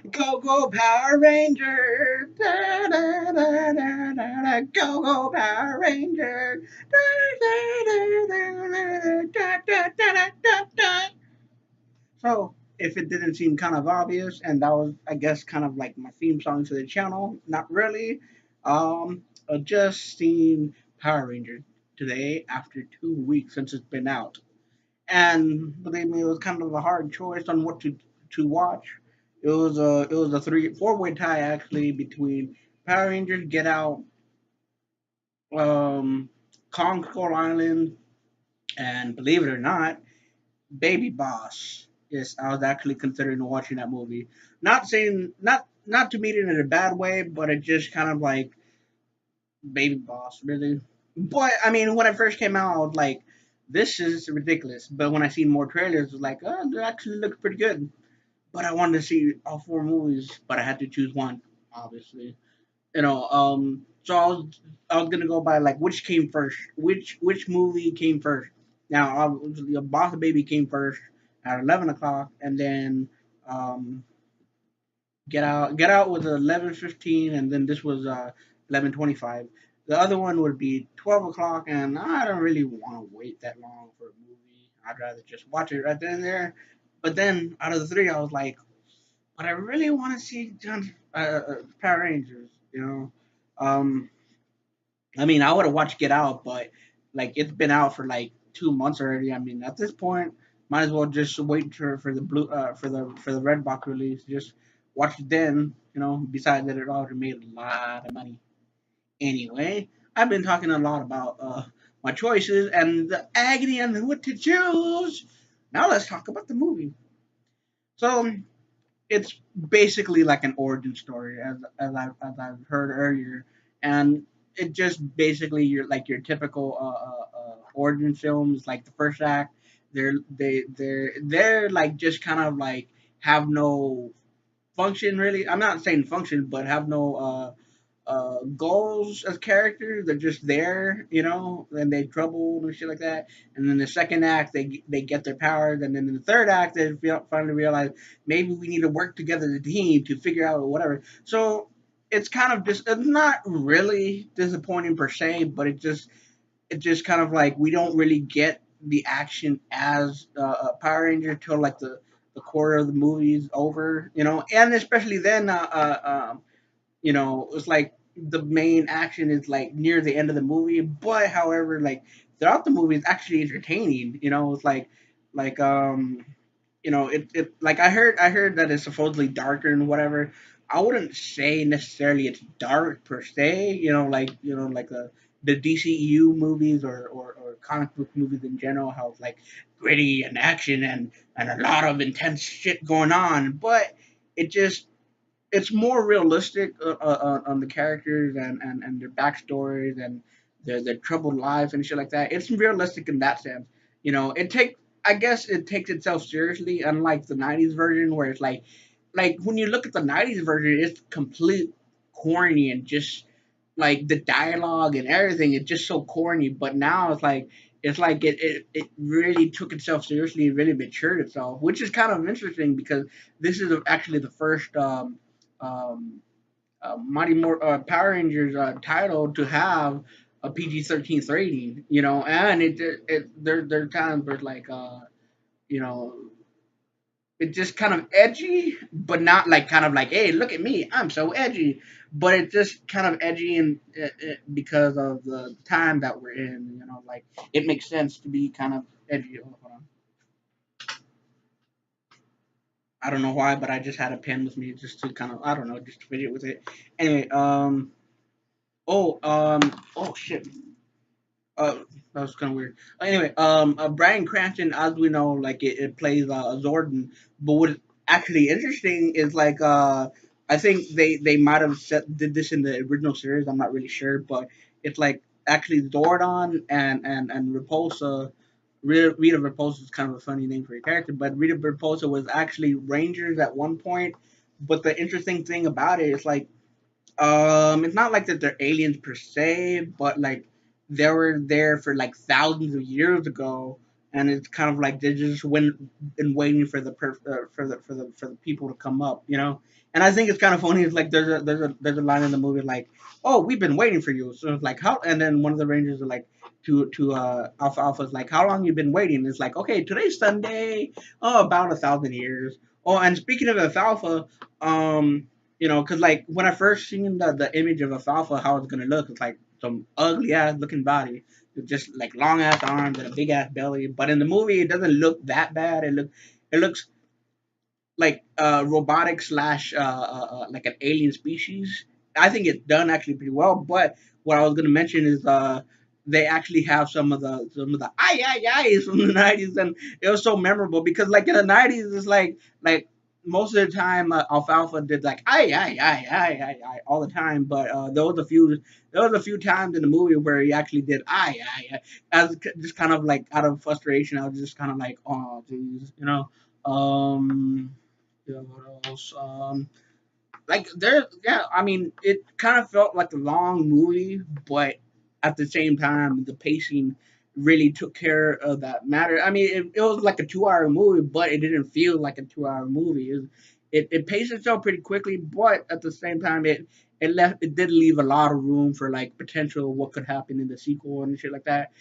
Go go Power Ranger! Da, da, da, da, da, da. Go go Power Ranger! Da, da, da, da, da, da, da, da, da, da. So, if it didn't seem kind of obvious, and that was, I guess, kind of like my theme song to the channel, not really. I just seen Power Rangers today after 2 weeks since it's been out, and believe me, it was kind of a hard choice on what to watch. It was a four-way tie actually between Power Rangers, Get Out, um, Kong Skull Island, and believe it or not, Baby Boss. Yes, I was actually considering watching that movie. Not saying not to mean it in a bad way, but it just kind of like Baby Boss, really. But I mean, when it first came out, I was like, "This is ridiculous." But when I seen more trailers, it was like, "Oh, it actually looks pretty good." But I wanted to see all four movies, but I had to choose one, obviously. So I was gonna go by like which came first, which movie came first. Now, obviously, Boss Baby came first at 11 o'clock, and then um, Get Out was 11:15, and then this was 11:25. The other one would be 12 o'clock, and I don't really want to wait that long for a movie. I'd rather just watch it right then and there. But then out of the three, I was like, but I really want to see Power Rangers. Um, I mean, I would have watched Get Out, but like it's been out for like 2 months already. I mean, at this point, might as well just wait for the for the Red Box release. Just watch it then. Besides that, it already made a lot of money. Anyway, I've been talking a lot about my choices and the agony and what to choose. Now let's talk about the movie. So it's basically like an origin story, as I've heard earlier, and it just basically your typical origin films. Like the first act, they're like just kind of like have no function really. I'm not saying function, but have no goals as characters. They're just there, and they trouble and shit like that. And then the second act, they get their powers, and then in the third act, they finally realize maybe we need to work together as a team to figure out whatever. So it's kind of just it's not really disappointing per se, but it just kind of like we don't really get the action as Power Ranger till like the quarter of the movie's over, and especially then it's like the main action is like near the end of the movie, but however, like throughout the movie, it's actually entertaining. It's like it like I heard that it's supposedly darker and whatever. I wouldn't say necessarily it's dark per se. Like the DCEU movies or comic book movies in general, how it's like gritty and action and a lot of intense shit going on, but it just it's more realistic on the characters and their backstories and their troubled lives and shit like that. It's realistic in that sense. I guess it takes itself seriously, unlike the '90s version where it's like when you look at the '90s version, it's complete corny and just like the dialogue and everything is just so corny. But now it's like it really took itself seriously and really matured itself, which is kind of interesting because this is actually the first um, Power Rangers title to have a PG-13 rating, and there are times where it's like you know it's just kind of edgy, but not like kind of like, hey, look at me, I'm so edgy, but it's just kind of edgy and because of the time that we're in, like it makes sense to be kind of edgy. Hold on. I don't know why, but I just had a pen with me just to kind of I don't know, just to fidget with it. Anyway, oh shit. Uh, that was kind of weird. Anyway, Bryan Cranston, as we know, like it plays Zordon. But what's actually interesting is like I think they might have did this in the original series. I'm not really sure, but it's like actually Zordon and Repulsa. Rita Repulsa is kind of a funny name for a character, but Rita Repulsa was actually Rangers at one point. But the interesting thing about it is like it's not like that they're aliens per se, but like they were there for like thousands of years ago, and it's kind of like they're just win and waiting for for the people to come up, you know. And I think it's kind of funny. It's like there's a line in the movie like, "Oh, we've been waiting for you." So it's like how, and then one of the Rangers are like to Alfalfa's like, "How long you been waiting?" It's like, "Okay, today's Sunday. Oh, about 1,000 years." Oh, and speaking of Alfalfa, you know, cause like when I first seen the image of Alfalfa, how it's gonna look, it's like some ugly ass looking body, with just like long ass arms and a big ass belly. But in the movie, it doesn't look that bad. It looks like robotic slash like an alien species. I think it's done actually pretty well. But what I was gonna mention is they actually have some of the ayes from the '90s, and it was so memorable because like in the '90s, it's like most of the time Alfalfa did like ay all the time, but there was a few times in the movie where he actually did as just kind of like out of frustration. I was just kind of like, oh geez, you know. Um, yeah, what else? Like there, yeah. I mean, it kind of felt like a long movie, but at the same time, the pacing really took care of that matter. I mean, it was like a 2 hour movie, but it didn't feel like a 2 hour movie. It paced itself pretty quickly, but at the same time, it did leave a lot of room for like potential what could happen in the sequel and shit like that.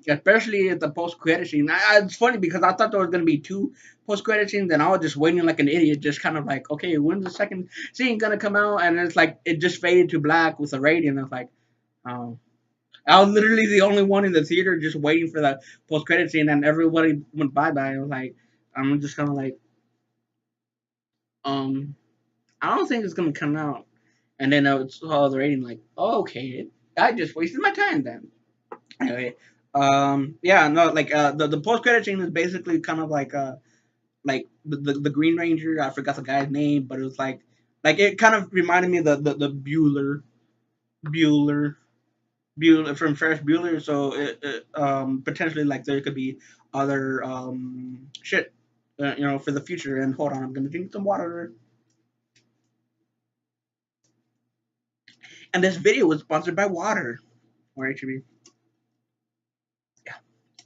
Especially at the post credit scene. It's funny because I thought there was gonna be two post credit scenes, and I was just waiting like an idiot, just kind of like, okay, when's the second scene gonna come out? And it's like it just faded to black with a rating. I was like, oh, I was literally the only one in the theater just waiting for the post credit scene, and everybody went bye bye. I was like, I'm just kind of like, um, I don't think it's gonna come out. And then I saw the rating, like, oh, okay, I just wasted my time then. Anyway, yeah, no, like the post credit scene is basically kind of like the Green Ranger. I forgot the guy's name, but it was like it kind of reminded me of the Bueller Bueller from Ferris Bueller. So potentially like there could be other shit, you know, for the future. And hold on, I'm gonna drink some water. And this video was sponsored by water, or actually, yeah,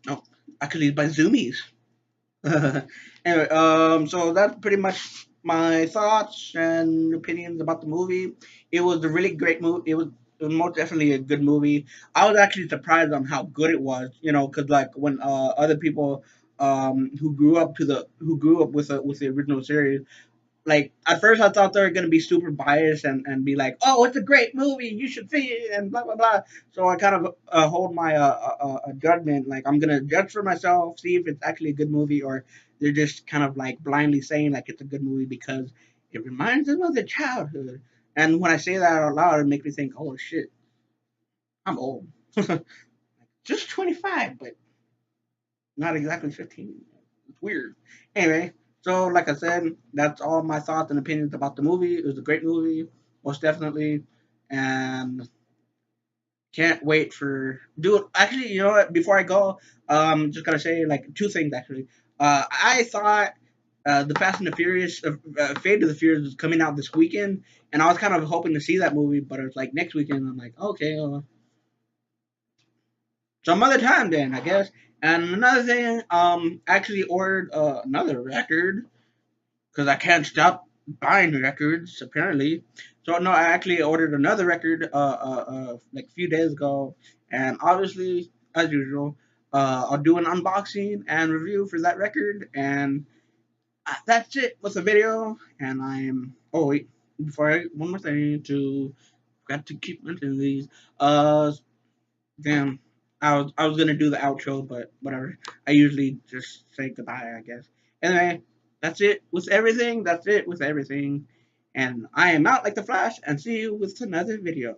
no, actually it's by Zoomies. Anyway, so that's pretty much my thoughts and opinions about the movie. It was a really great movie. It was most definitely a good movie. I was actually surprised on how good it was. You know, because like when other people who grew up with the original series, like at first I thought they were gonna be super biased and be like, "Oh, it's a great movie, you should see it," and blah blah blah. So I kind of hold my judgment. Like I'm gonna judge for myself, see if it's actually a good movie, or they're just kind of like blindly saying like it's a good movie because it reminds them of their childhood. And when I say that out loud, it makes me think, "Oh shit, I'm old." Just 25, but not exactly 15. It's weird. Anyway, so like I said, that's all my thoughts and opinions about the movie. It was a great movie, most definitely, and can't wait for do it. Actually, you know what? Before I go, just gotta say like two things actually. I thought the Fast and the Furious, Fate of the Furious was coming out this weekend, and I was kind of hoping to see that movie, but it was like next weekend. I'm like, okay, some other time then, I guess. And another thing, actually ordered another record because I can't stop buying records apparently. So no, I actually ordered another record like a few days ago, and obviously, as usual, I'll do an unboxing and review for that record, and that's it with the video. And I'm oh wait, before I one more thing to got to keep mentioning these. Damn. I was gonna do the outro, but whatever. I usually just say goodbye, I guess. Anyway, that's it with everything. That's it with everything. And I am out like the Flash and see you with another video.